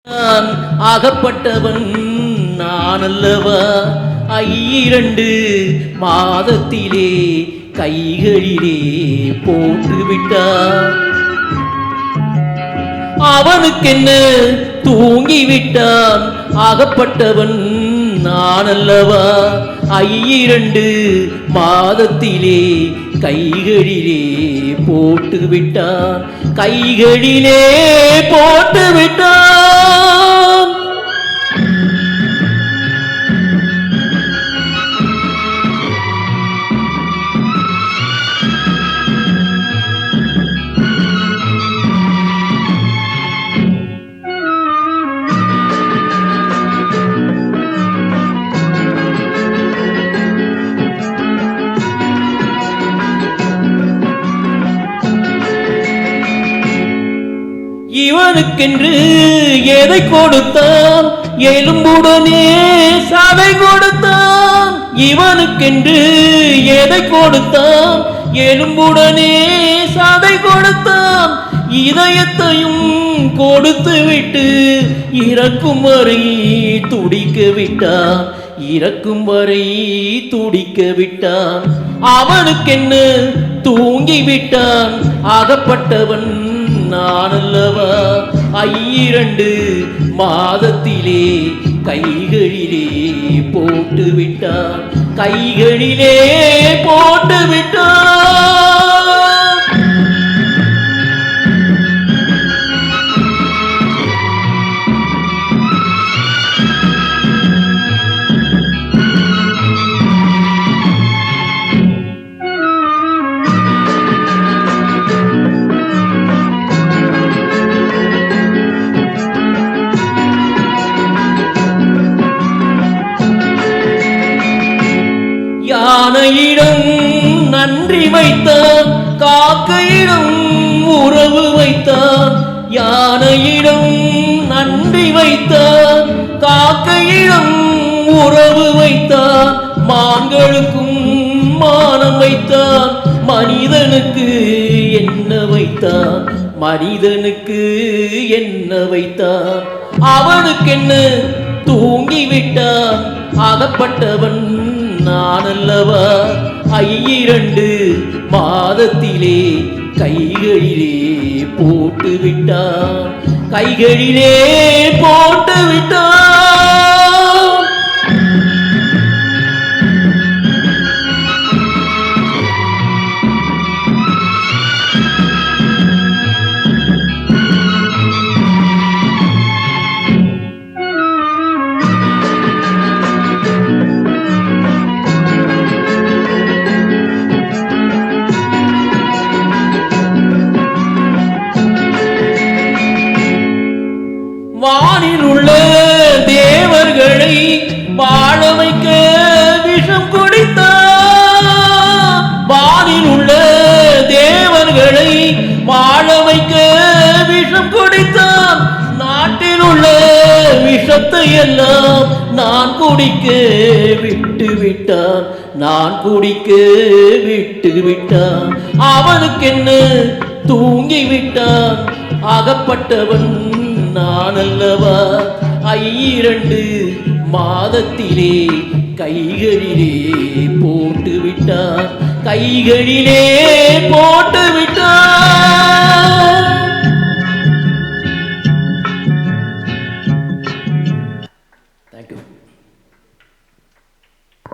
நான் ஆகப்பட்டவன் நான் அல்லவா 2 மாதத்திலே கைகளிலே போட்டுவிட்டான். அவனுக்கென்ன தூங்கிவிட்டான். ஆகப்பட்டவன் நான் அல்லவா 2 மாதத்திலே கைகளிலே போட்டுவிட்டான். கைகளிலே போட்டுவிட்டான். இவனுக்கென்று எதை கொடுத்தான்? எலும்புடனே சதை கொடுத்தான். இவனுக்கென்று எதை கொடுத்தான்? எலும்புடனே சதை கொடுத்தான். இதயத்தையும் கொடுத்து விட்டு இறக்கும் வரை துடிக்க விட்டான். இறக்கும் வரை துடிக்க விட்டான். அவனுக்கென்ன தூங்கிவிட்டான். ஆகப்பட்டவன் நான் அல்லவா 2 மாதத்திலே கைகளிலே போட்டுவிட்டான். கைகளிலே போட்டுவிட்டான். யானையிடம் நன்றி வைத்தான். காக்கையிடம் உறவு வைத்தான். யானையிடம் நன்றி வைத்தான். காக்கையிடம் உறவு வைத்தான். மான்களுக்கும் மானம் வைத்தான். மனிதனுக்கு என்ன வைத்தான்? மனிதனுக்கு என்ன வைத்தான்? அவனுக்கென்ன தூங்கிவிட்டான். ஆகப்பட்டவன் நான் அல்லவா 2 மாதத்திலே கைகளிலே போட்டுவிட்டான். கைகளிலே போட்டுவிட்டான். வானில் உள்ள தேவர்களை வாழ வைக்க விஷம் குடித்தான். வானில் உள்ள தேவர்களை வாழ வைக்க விஷம் குடித்தான். நாட்டில் உள்ள விஷத்தை எல்லாம் நான் குடிக்க விட்டு விட்டான். நான் குடிக்க விட்டு விட்டான். அவனுக்கென்ன தூங்கிவிட்டான். ஆகப்பட்டவன் நான் அல்லவா 2 மாதத்திலே கைகளிலே போட்டுவிட்டான். கைகளிலே போட்டுவிட்டான்.